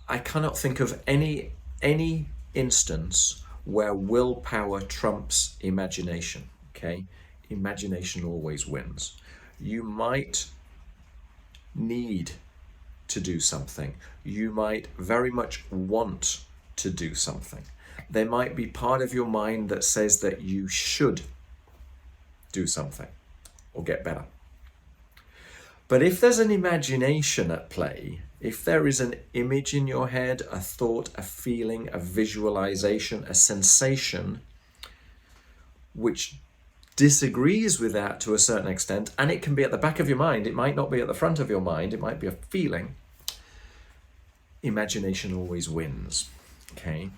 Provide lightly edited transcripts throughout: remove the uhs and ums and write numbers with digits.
I cannot think of any instance where willpower trumps imagination. Okay, imagination always wins. You might need to do something. You might very much want to do something. There might be part of your mind that says that you should do something or get better. But if there's an imagination at play, if there is an image in your head, a thought, a feeling, a visualization, a sensation, which disagrees with that to a certain extent, and it can be at the back of your mind, it might not be at the front of your mind, it might be a feeling, imagination always wins, okay?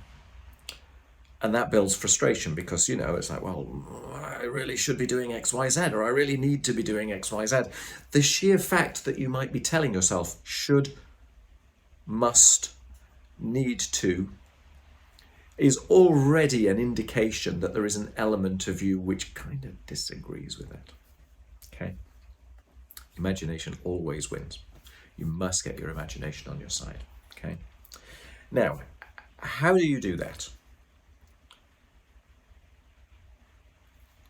And that builds frustration because, you know, it's like, well, I really should be doing X, Y, Z, or I really need to be doing X, Y, Z. The sheer fact that you might be telling yourself should, must, need to, is already an indication that there is an element of you which kind of disagrees with it, okay? Imagination always wins. You must get your imagination on your side, okay? Now, how do you do that?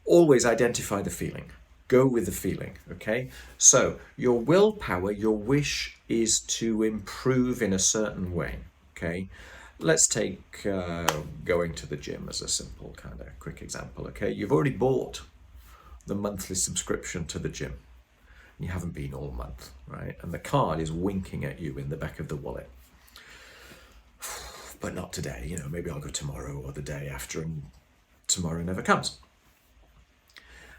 Always identify the feeling. Go with the feeling, okay? So your willpower, your wish is to improve in a certain way, okay? Let's take going to the gym as a simple kind of quick example, okay? You've already bought the monthly subscription to the gym. You haven't been all month, right? And the card is winking at you in the back of the wallet. But not today, you know, maybe I'll go tomorrow or the day after, and tomorrow never comes.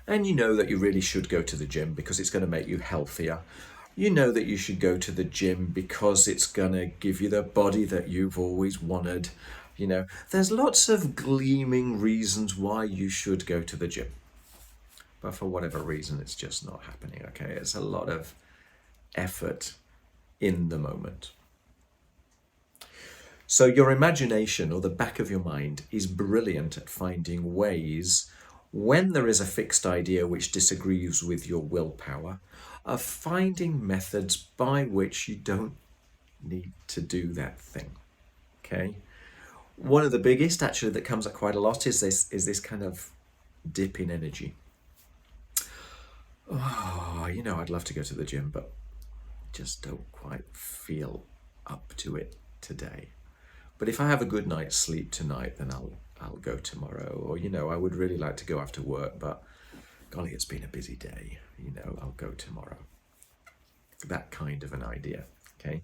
And you know that you really should go to the gym because it's going to make you healthier. You know that you should go to the gym because it's going to give you the body that you've always wanted. You know, there's lots of gleaming reasons why you should go to the gym. But for whatever reason, it's just not happening, okay? It's a lot of effort in the moment. So your imagination, or the back of your mind, is brilliant at finding ways, when there is a fixed idea which disagrees with your willpower, of finding methods by which you don't need to do that thing, okay? One of the biggest, actually, that comes up quite a lot is this kind of dip in energy. Oh, you know, I'd love to go to the gym, but just don't quite feel up to it today. But if I have a good night's sleep tonight, then I'll go tomorrow. Or, you know, I would really like to go after work, but golly, it's been a busy day. You know, I'll go tomorrow. That kind of an idea, okay?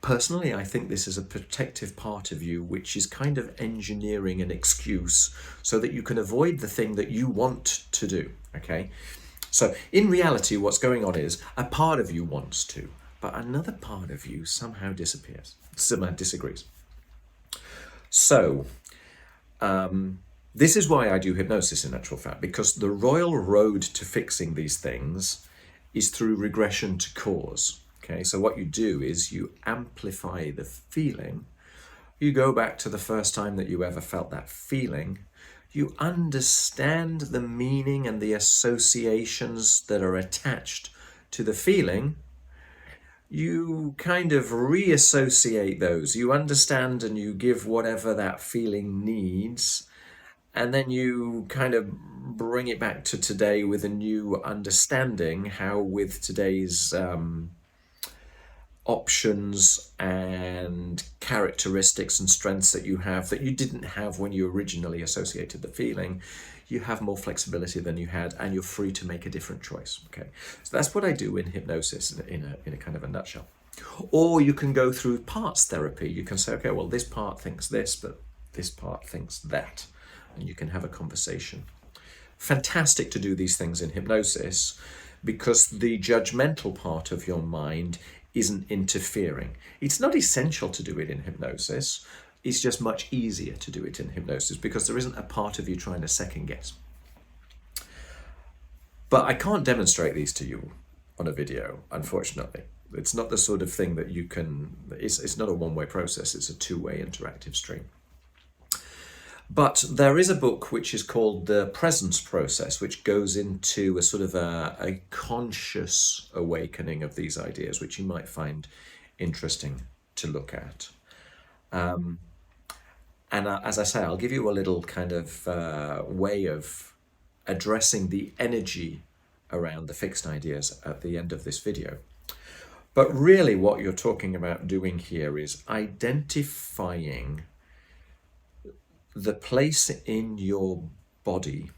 Personally, I think this is a protective part of you which is kind of engineering an excuse so that you can avoid the thing that you want to do, okay? So in reality, what's going on is a part of you wants to, but another part of you somehow disappears, somehow disagrees. So this is why I do hypnosis, in actual fact, because the royal road to fixing these things is through regression to cause. Okay, so what you do is you amplify the feeling. You go back to the first time that you ever felt that feeling. You understand the meaning and the associations that are attached to the feeling. You kind of reassociate those. You understand and you give whatever that feeling needs. And then you kind of bring it back to today with a new understanding, how with today's options and characteristics and strengths that you have that you didn't have when you originally associated the feeling, you have more flexibility than you had, and you're free to make a different choice. Okay, so that's what I do in hypnosis in a kind of a nutshell. Or you can go through parts therapy. You can say, okay, well, this part thinks this, but this part thinks that, and you can have a conversation. Fantastic to do these things in hypnosis because the judgmental part of your mind isn't interfering. It's not essential to do it in hypnosis. It's just much easier to do it in hypnosis because there isn't a part of you trying to second guess. But I can't demonstrate these to you on a video, unfortunately. It's not the sort of thing that you can, it's not a one-way process, it's a two-way interactive stream. But there is a book which is called The Presence Process, which goes into a sort of a conscious awakening of these ideas, which you might find interesting to look at. And as I say, I'll give you a little kind of way of addressing the energy around the fixed ideas at the end of this video. But really what you're talking about doing here is identifying the place in your body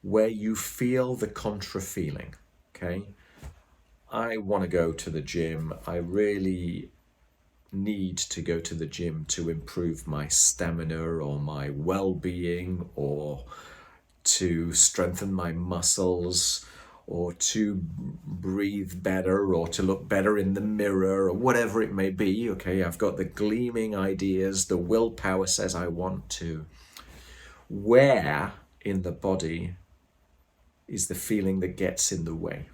where you feel the contra feeling, okay? I want to go to the gym. I really need to go to the gym to improve my stamina or my well-being, or to strengthen my muscles, or to breathe better, or to look better in the mirror, or whatever it may be. Okay, I've got the gleaming ideas, the willpower says I want to. Where in the body is the feeling that gets in the way,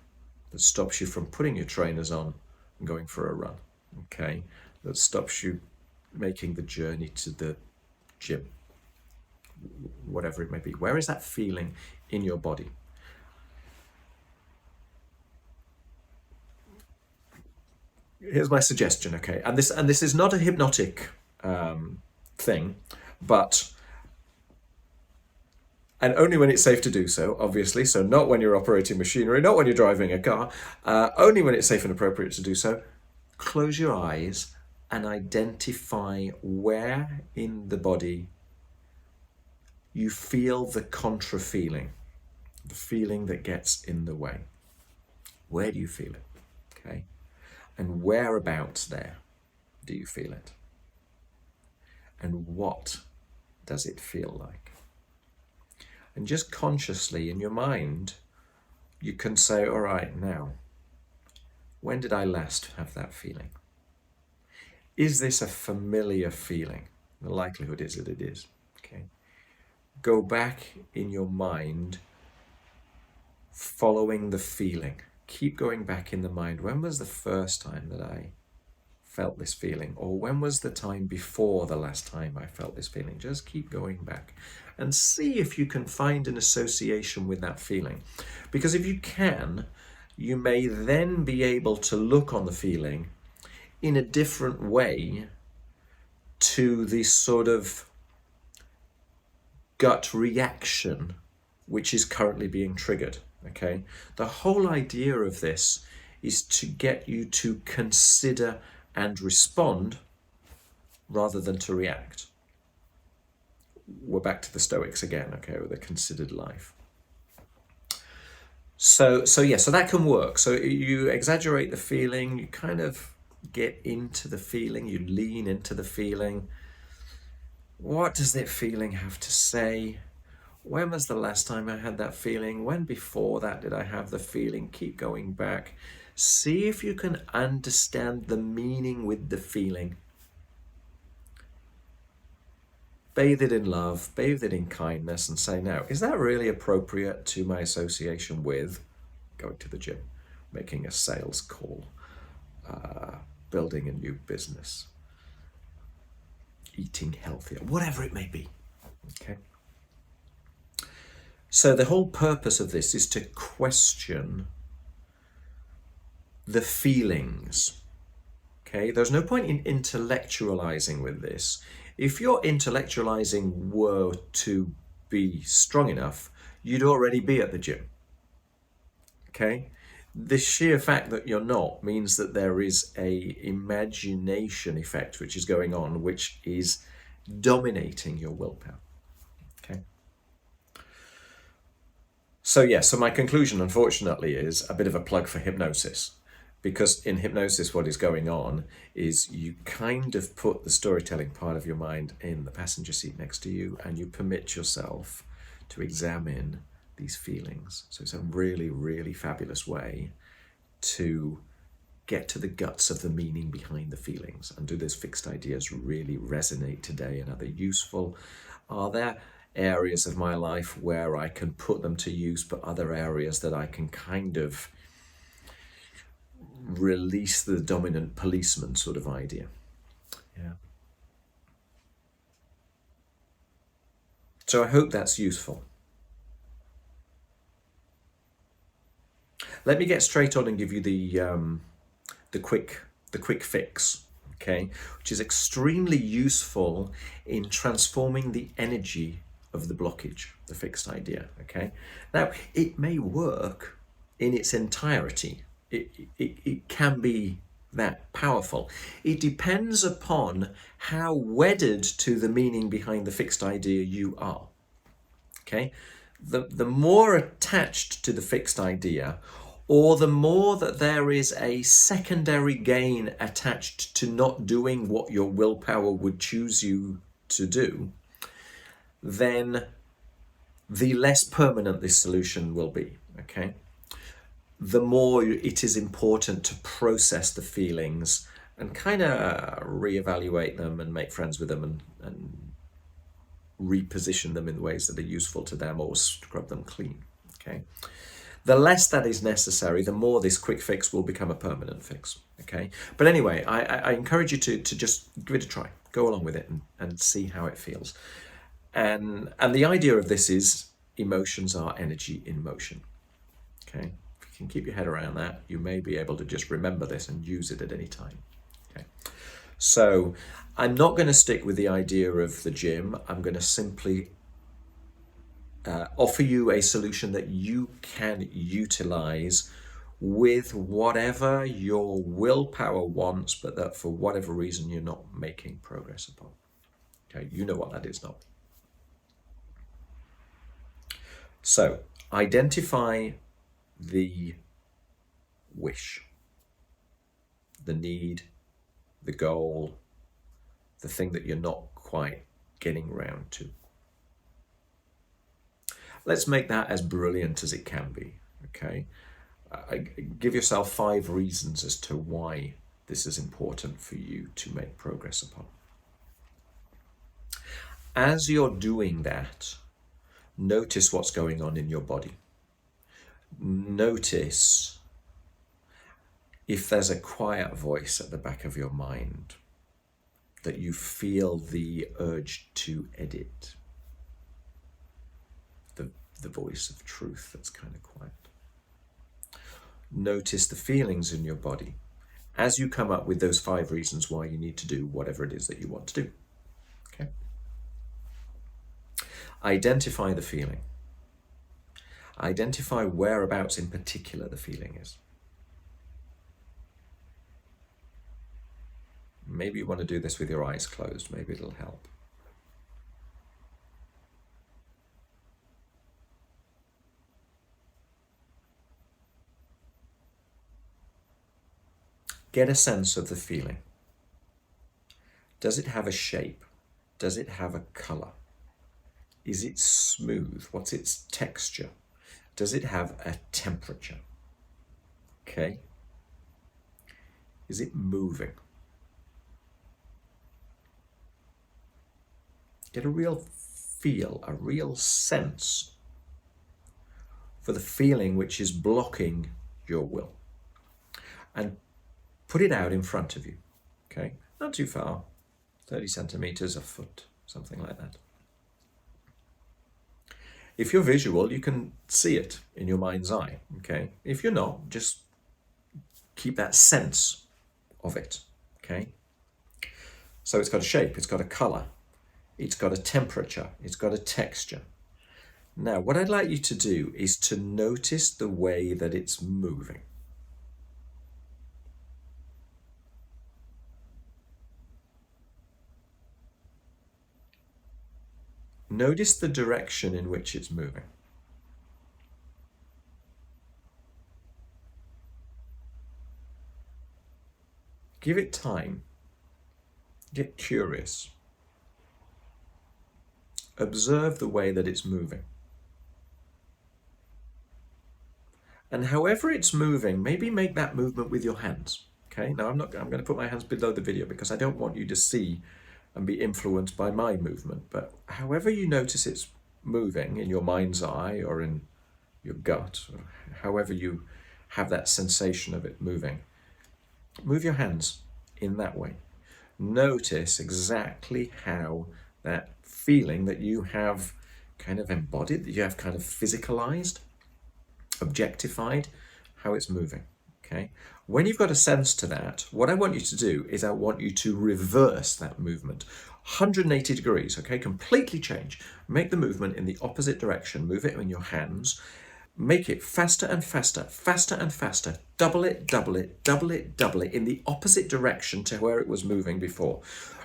that stops you from putting your trainers on and going for a run? Okay, that stops you making the journey to the gym, whatever it may be. Where is that feeling in your body? Here's my suggestion, okay? And this is not a hypnotic thing, but, and only when it's safe to do so, obviously. So not when you're operating machinery, not when you're driving a car, only when it's safe and appropriate to do so. Close your eyes and identify where in the body you feel the contra feeling, the feeling that gets in the way. Where do you feel it? Okay. And whereabouts there do you feel it? And what does it feel like? And just consciously in your mind, you can say, all right, now, when did I last have that feeling? Is this a familiar feeling? The likelihood is that it is. Okay. Go back in your mind, following the feeling. Keep going back in the mind. When was the first time that I felt this feeling? Or when was the time before the last time I felt this feeling? Just keep going back and see if you can find an association with that feeling. Because if you can, you may then be able to look on the feeling in a different way to the sort of gut reaction which is currently being triggered. Okay, the whole idea of this is to get you to consider and respond rather than to react. We're back to the Stoics again, okay, with a considered life. So that can work. So you exaggerate the feeling, you kind of get into the feeling, you lean into the feeling. What does that feeling have to say? When was the last time I had that feeling? When before that did I have the feeling? Keep going back. See if you can understand the meaning with the feeling. Bathe it in love, bathe it in kindness, and say, now, is that really appropriate to my association with going to the gym, making a sales call, building a new business, eating healthier, whatever it may be, okay? So the whole purpose of this is to question the feelings, okay? There's no point in intellectualizing with this. If your intellectualizing were to be strong enough, you'd already be at the gym, okay? The sheer fact that you're not means that there is a imagination effect which is going on, which is dominating your willpower, okay? So so my conclusion, unfortunately, is a bit of a plug for hypnosis, because in hypnosis what is going on is you kind of put the storytelling part of your mind in the passenger seat next to you, and you permit yourself to examine these feelings. So it's a really, really fabulous way to get to the guts of the meaning behind the feelings. And do those fixed ideas really resonate today, and are they useful? Are there areas of my life where I can put them to use, but other areas that I can kind of release the dominant policeman sort of idea? Yeah. So I hope that's useful. Let me get straight on and give you the quick fix. okay, which is extremely useful in transforming the energy of the blockage, the fixed idea, okay? Now, it may work in its entirety. It can be that powerful. It depends upon how wedded to the meaning behind the fixed idea you are, okay? The more attached to the fixed idea, or the more that there is a secondary gain attached to not doing what your willpower would choose you to do, then the less permanent this solution will be, okay? The more it is important to process the feelings and kind of reevaluate them and make friends with them and reposition them in ways that are useful to them or scrub them clean, okay? The less that is necessary, the more this quick fix will become a permanent fix, okay? But anyway, I encourage you to just give it a try. Go along with it and see how it feels. And the idea of this is emotions are energy in motion, okay? If you can keep your head around that, you may be able to just remember this and use it at any time, okay? So I'm not going to stick with the idea of the gym. I'm going to simply offer you a solution that you can utilize with whatever your willpower wants, but that for whatever reason you're not making progress upon. Okay, you know what that is now. So identify the wish, the need, the goal, the thing that you're not quite getting round to. Let's make that as brilliant as it can be, okay? Give yourself 5 reasons as to why this is important for you to make progress upon. As you're doing that, notice what's going on in your body. Notice if there's a quiet voice at the back of your mind that you feel the urge to edit. The voice of truth that's kind of quiet. Notice the feelings in your body as you come up with those 5 reasons why you need to do whatever it is that you want to do. Okay. Identify the feeling. Identify whereabouts in particular the feeling is. Maybe you want to do this with your eyes closed. Maybe it'll help. Get a sense of the feeling. Does it have a shape? Does it have a color? Is it smooth? What's its texture? Does it have a temperature? Okay. Is it moving? Get a real feel, a real sense for the feeling which is blocking your will. And put it out in front of you, okay? Not too far, 30 centimeters, a foot, something like that. If you're visual, you can see it in your mind's eye, okay? If you're not, just keep that sense of it, okay? So it's got a shape, it's got a color, it's got a temperature, it's got a texture. Now, what I'd like you to do is to notice the way that it's moving. Notice the direction in which it's moving. Give it time. Get curious. Observe the way that it's moving. And however it's moving, maybe make that movement with your hands. Okay, now I'm going to put my hands below the video because I don't want you to see and be influenced by my movement. But however you notice it's moving in your mind's eye or in your gut, or however you have that sensation of it moving, move your hands in that way. Notice exactly how that feeling that you have kind of embodied, that you have kind of physicalized, objectified, how it's moving, Okay. When you've got a sense to that, what I want you to do is I want you to reverse that movement. 180 degrees, okay? Completely change. Make the movement in the opposite direction. Move it in your hands. Make it faster and faster, faster and faster. Double it, double it, double it, double it in the opposite direction to where it was moving before.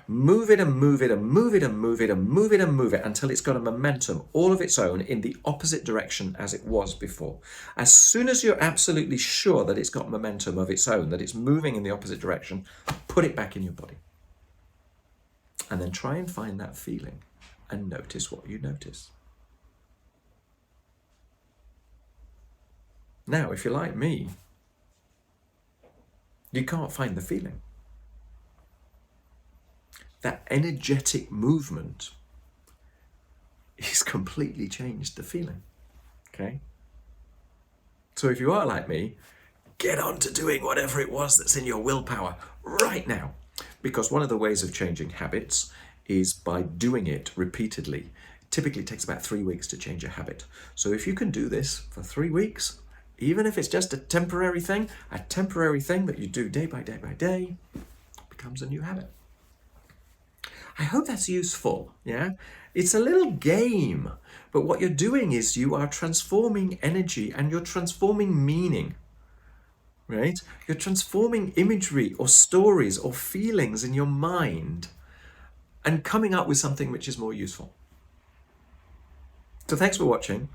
Move it and move it and move it and move it and move it and move it until it's got a momentum all of its own in the opposite direction as it was before. As soon as you're absolutely sure that it's got momentum of its own, that it's moving in the opposite direction, put it back in your body. And then try and find that feeling and notice what you notice. Now, if you're like me, you can't find the feeling. That energetic movement has completely changed the feeling, okay? So if you are like me, get on to doing whatever it was that's in your willpower right now. Because one of the ways of changing habits is by doing it repeatedly. It typically takes about 3 weeks to change a habit. So if you can do this for 3 weeks, even if it's just a temporary thing that you do day by day by day, becomes a new habit. I hope that's useful, yeah? It's a little game, but what you're doing is you are transforming energy and you're transforming meaning, right? You're transforming imagery or stories or feelings in your mind and coming up with something which is more useful. So thanks for watching.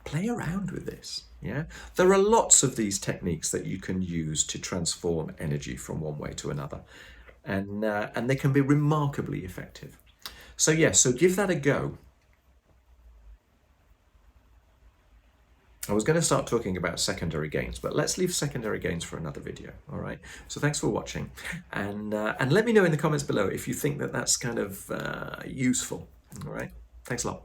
Play around with this, yeah? There are lots of these techniques that you can use to transform energy from one way to another. And they can be remarkably effective. So yes, so give that a go. I was going to start talking about secondary gains, but let's leave secondary gains for another video, all right? So thanks for watching, and let me know in the comments below if you think that that's kind of useful, all right? Thanks a lot.